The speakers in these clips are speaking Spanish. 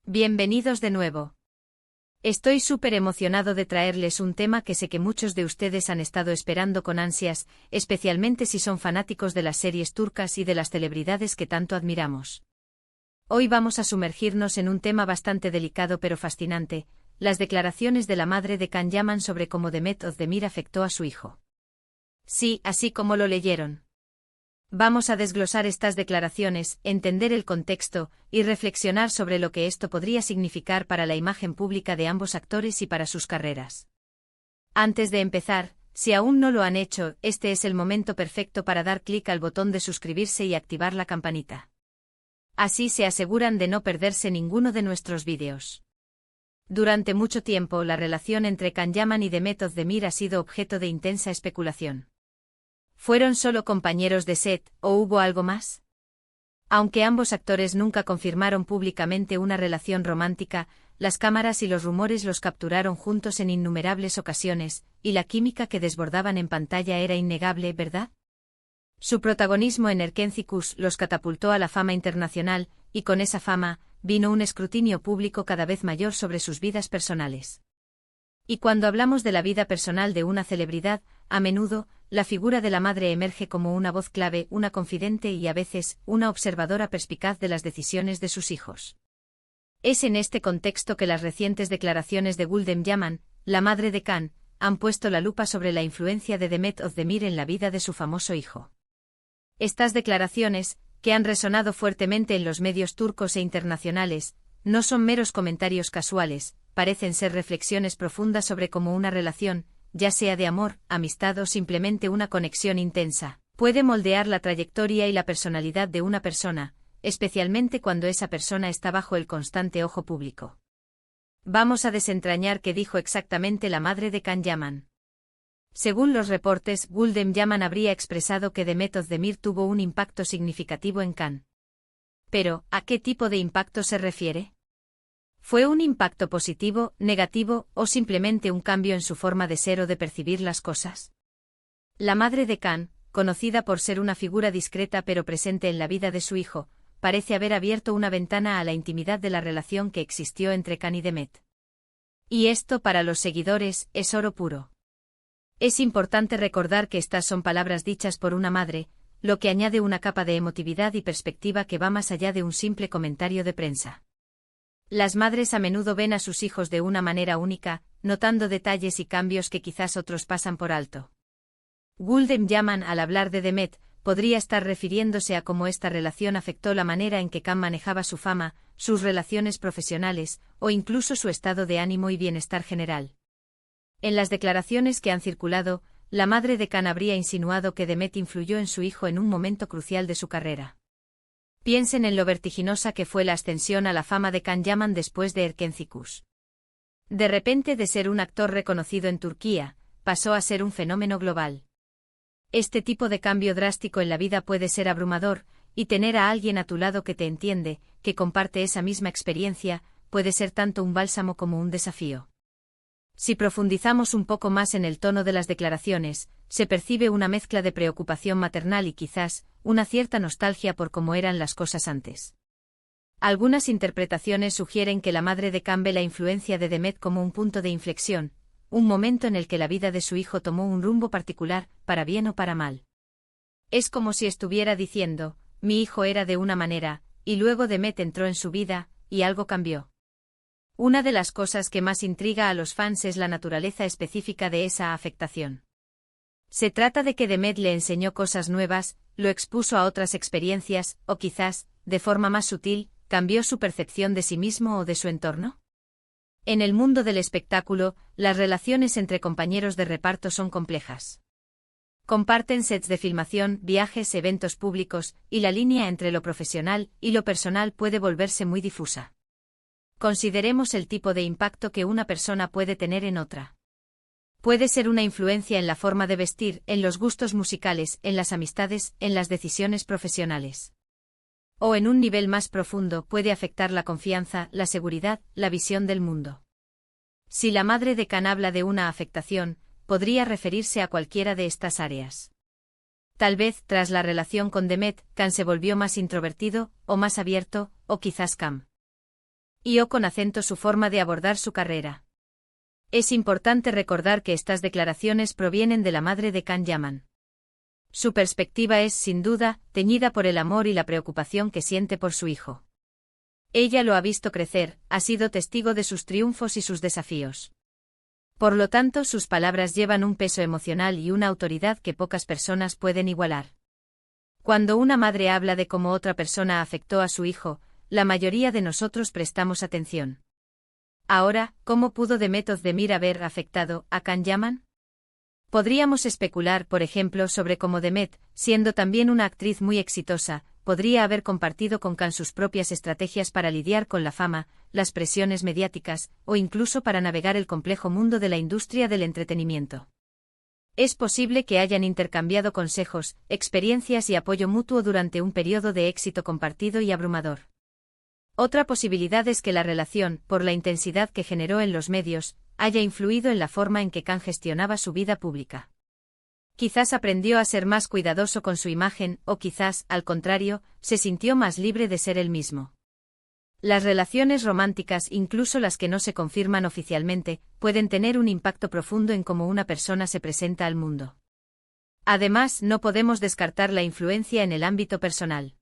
Bienvenidos de nuevo. Estoy súper emocionado de traerles un tema que sé que muchos de ustedes han estado esperando con ansias, especialmente si son fanáticos de las series turcas y de las celebridades que tanto admiramos. Hoy vamos a sumergirnos en un tema bastante delicado pero fascinante, las declaraciones de la madre de Can Yaman sobre cómo Demet Özdemir afectó a su hijo. Sí, así como lo leyeron. Vamos a desglosar estas declaraciones, entender el contexto, y reflexionar sobre lo que esto podría significar para la imagen pública de ambos actores y para sus carreras. Antes de empezar, si aún no lo han hecho, este es el momento perfecto para dar clic al botón de suscribirse y activar la campanita. Así se aseguran de no perderse ninguno de nuestros vídeos. Durante mucho tiempo la relación entre Can Yaman y Demet Özdemir ha sido objeto de intensa especulación. ¿Fueron solo compañeros de set, o hubo algo más? Aunque ambos actores nunca confirmaron públicamente una relación romántica, las cámaras y los rumores los capturaron juntos en innumerables ocasiones, y la química que desbordaban en pantalla era innegable, ¿verdad? Su protagonismo en Erkenci los catapultó a la fama internacional, y con esa fama, vino un escrutinio público cada vez mayor sobre sus vidas personales. Y cuando hablamos de la vida personal de una celebridad, a menudo, la figura de la madre emerge como una voz clave, una confidente y a veces, una observadora perspicaz de las decisiones de sus hijos. Es en este contexto que las recientes declaraciones de Gülden Yaman, la madre de Can, han puesto la lupa sobre la influencia de Demet Özdemir en la vida de su famoso hijo. Estas declaraciones, que han resonado fuertemente en los medios turcos e internacionales, no son meros comentarios casuales, parecen ser reflexiones profundas sobre cómo una relación, ya sea de amor, amistad o simplemente una conexión intensa, puede moldear la trayectoria y la personalidad de una persona, especialmente cuando esa persona está bajo el constante ojo público. Vamos a desentrañar qué dijo exactamente la madre de Can Yaman. Según los reportes, Gülden Yaman habría expresado que Demet Özdemir tuvo un impacto significativo en Can. Pero, ¿a qué tipo de impacto se refiere? ¿Fue un impacto positivo, negativo, o simplemente un cambio en su forma de ser o de percibir las cosas? La madre de Can, conocida por ser una figura discreta pero presente en la vida de su hijo, parece haber abierto una ventana a la intimidad de la relación que existió entre Can y Demet. Y esto para los seguidores es oro puro. Es importante recordar que estas son palabras dichas por una madre, lo que añade una capa de emotividad y perspectiva que va más allá de un simple comentario de prensa. Las madres a menudo ven a sus hijos de una manera única, notando detalles y cambios que quizás otros pasan por alto. Gülden Yaman, al hablar de Demet, podría estar refiriéndose a cómo esta relación afectó la manera en que Can manejaba su fama, sus relaciones profesionales, o incluso su estado de ánimo y bienestar general. En las declaraciones que han circulado, la madre de Can habría insinuado que Demet influyó en su hijo en un momento crucial de su carrera. Piensen en lo vertiginosa que fue la ascensión a la fama de Can Yaman después de Erkenci. De repente, de ser un actor reconocido en Turquía, pasó a ser un fenómeno global. Este tipo de cambio drástico en la vida puede ser abrumador, y tener a alguien a tu lado que te entiende, que comparte esa misma experiencia, puede ser tanto un bálsamo como un desafío. Si profundizamos un poco más en el tono de las declaraciones, se percibe una mezcla de preocupación maternal y quizás, una cierta nostalgia por cómo eran las cosas antes. Algunas interpretaciones sugieren que la madre de Can ve la influencia de Demet como un punto de inflexión, un momento en el que la vida de su hijo tomó un rumbo particular, para bien o para mal. Es como si estuviera diciendo, mi hijo era de una manera, y luego Demet entró en su vida, y algo cambió. Una de las cosas que más intriga a los fans es la naturaleza específica de esa afectación. ¿Se trata de que Demet le enseñó cosas nuevas, lo expuso a otras experiencias, o quizás, de forma más sutil, cambió su percepción de sí mismo o de su entorno? En el mundo del espectáculo, las relaciones entre compañeros de reparto son complejas. Comparten sets de filmación, viajes, eventos públicos, y la línea entre lo profesional y lo personal puede volverse muy difusa. Consideremos el tipo de impacto que una persona puede tener en otra. Puede ser una influencia en la forma de vestir, en los gustos musicales, en las amistades, en las decisiones profesionales. O en un nivel más profundo puede afectar la confianza, la seguridad, la visión del mundo. Si la madre de Can habla de una afectación, podría referirse a cualquiera de estas áreas. Tal vez, tras la relación con Demet, Can se volvió más introvertido, o más abierto, o quizás Can Y o con acento su forma de abordar su carrera. Es importante recordar que estas declaraciones provienen de la madre de Can Yaman. Su perspectiva es, sin duda, teñida por el amor y la preocupación que siente por su hijo. Ella lo ha visto crecer, ha sido testigo de sus triunfos y sus desafíos. Por lo tanto, sus palabras llevan un peso emocional y una autoridad que pocas personas pueden igualar. Cuando una madre habla de cómo otra persona afectó a su hijo, la mayoría de nosotros prestamos atención. Ahora, ¿cómo pudo Demet Özdemir haber afectado a Can Yaman? Podríamos especular, por ejemplo, sobre cómo Demet, siendo también una actriz muy exitosa, podría haber compartido con Can sus propias estrategias para lidiar con la fama, las presiones mediáticas, o incluso para navegar el complejo mundo de la industria del entretenimiento. Es posible que hayan intercambiado consejos, experiencias y apoyo mutuo durante un periodo de éxito compartido y abrumador. Otra posibilidad es que la relación, por la intensidad que generó en los medios, haya influido en la forma en que Can gestionaba su vida pública. Quizás aprendió a ser más cuidadoso con su imagen, o quizás, al contrario, se sintió más libre de ser él mismo. Las relaciones románticas, incluso las que no se confirman oficialmente, pueden tener un impacto profundo en cómo una persona se presenta al mundo. Además, no podemos descartar la influencia en el ámbito personal.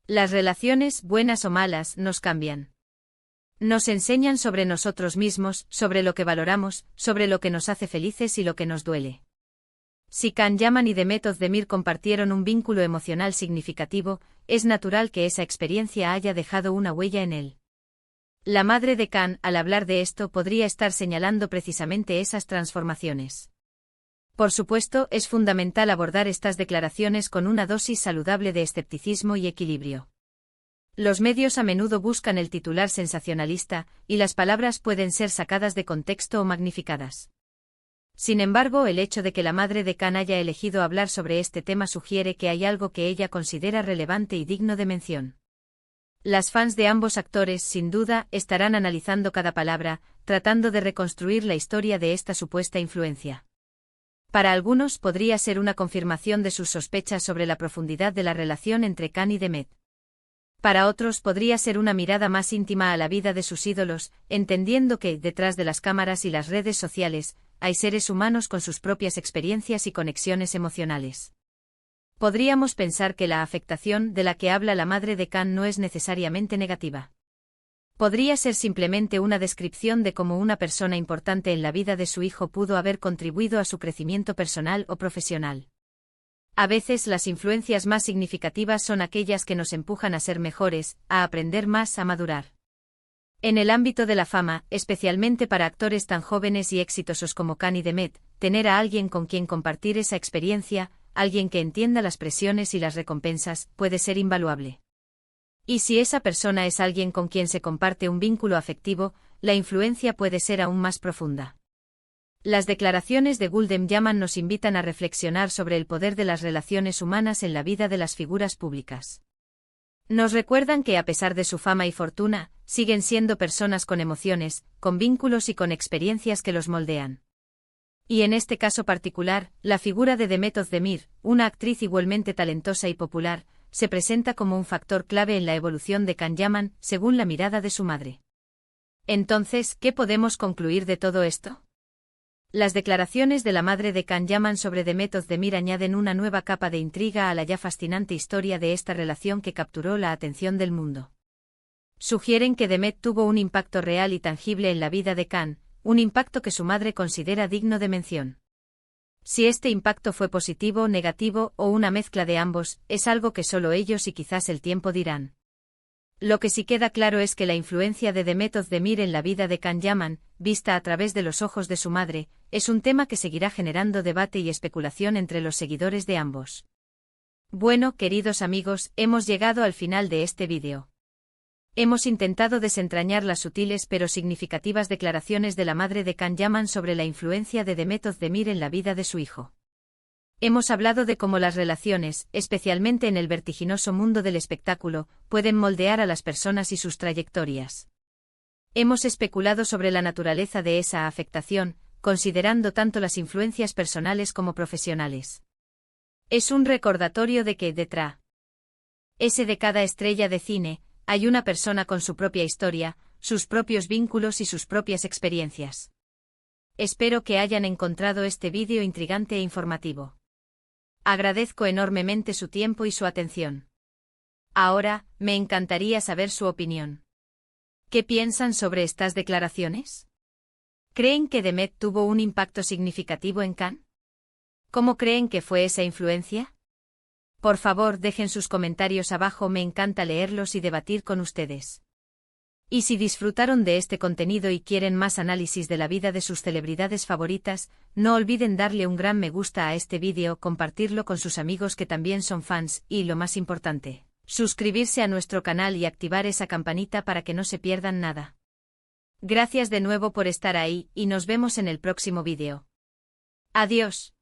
Las relaciones, buenas o malas, nos cambian. Nos enseñan sobre nosotros mismos, sobre lo que valoramos, sobre lo que nos hace felices y lo que nos duele. Si Can Yaman y Demet Özdemir compartieron un vínculo emocional significativo, es natural que esa experiencia haya dejado una huella en él. La madre de Can, al hablar de esto, podría estar señalando precisamente esas transformaciones. Por supuesto, es fundamental abordar estas declaraciones con una dosis saludable de escepticismo y equilibrio. Los medios a menudo buscan el titular sensacionalista, y las palabras pueden ser sacadas de contexto o magnificadas. Sin embargo, el hecho de que la madre de Can haya elegido hablar sobre este tema sugiere que hay algo que ella considera relevante y digno de mención. Las fans de ambos actores, sin duda, estarán analizando cada palabra, tratando de reconstruir la historia de esta supuesta influencia. Para algunos podría ser una confirmación de sus sospechas sobre la profundidad de la relación entre Can y Demet. Para otros podría ser una mirada más íntima a la vida de sus ídolos, entendiendo que, detrás de las cámaras y las redes sociales, hay seres humanos con sus propias experiencias y conexiones emocionales. Podríamos pensar que la afectación de la que habla la madre de Can no es necesariamente negativa. Podría ser simplemente una descripción de cómo una persona importante en la vida de su hijo pudo haber contribuido a su crecimiento personal o profesional. A veces las influencias más significativas son aquellas que nos empujan a ser mejores, a aprender más, a madurar. En el ámbito de la fama, especialmente para actores tan jóvenes y exitosos como Can y Demet, tener a alguien con quien compartir esa experiencia, alguien que entienda las presiones y las recompensas, puede ser invaluable. Y si esa persona es alguien con quien se comparte un vínculo afectivo, la influencia puede ser aún más profunda. Las declaraciones de Gulden Yaman nos invitan a reflexionar sobre el poder de las relaciones humanas en la vida de las figuras públicas. Nos recuerdan que a pesar de su fama y fortuna, siguen siendo personas con emociones, con vínculos y con experiencias que los moldean. Y en este caso particular, la figura de Demet Özdemir, una actriz igualmente talentosa y popular, se presenta como un factor clave en la evolución de Can Yaman, según la mirada de su madre. Entonces, ¿qué podemos concluir de todo esto? Las declaraciones de la madre de Can Yaman sobre Demet Özdemir añaden una nueva capa de intriga a la ya fascinante historia de esta relación que capturó la atención del mundo. Sugieren que Demet tuvo un impacto real y tangible en la vida de Can, un impacto que su madre considera digno de mención. Si este impacto fue positivo, negativo o una mezcla de ambos, es algo que solo ellos y quizás el tiempo dirán. Lo que sí queda claro es que la influencia de Demet Özdemir en la vida de Can Yaman, vista a través de los ojos de su madre, es un tema que seguirá generando debate y especulación entre los seguidores de ambos. Bueno, queridos amigos, hemos llegado al final de este vídeo. Hemos intentado desentrañar las sutiles pero significativas declaraciones de la madre de Can Yaman sobre la influencia de Demet Özdemir en la vida de su hijo. Hemos hablado de cómo las relaciones, especialmente en el vertiginoso mundo del espectáculo, pueden moldear a las personas y sus trayectorias. Hemos especulado sobre la naturaleza de esa afectación, considerando tanto las influencias personales como profesionales. Es un recordatorio de que detrás de cada estrella de cine, hay una persona con su propia historia, sus propios vínculos y sus propias experiencias. Espero que hayan encontrado este vídeo intrigante e informativo. Agradezco enormemente su tiempo y su atención. Ahora, me encantaría saber su opinión. ¿Qué piensan sobre estas declaraciones? ¿Creen que Demet tuvo un impacto significativo en Cannes? ¿Cómo creen que fue esa influencia? Por favor, dejen sus comentarios abajo, me encanta leerlos y debatir con ustedes. Y si disfrutaron de este contenido y quieren más análisis de la vida de sus celebridades favoritas, no olviden darle un gran me gusta a este vídeo, compartirlo con sus amigos que también son fans, y lo más importante, suscribirse a nuestro canal y activar esa campanita para que no se pierdan nada. Gracias de nuevo por estar ahí, y nos vemos en el próximo vídeo. Adiós.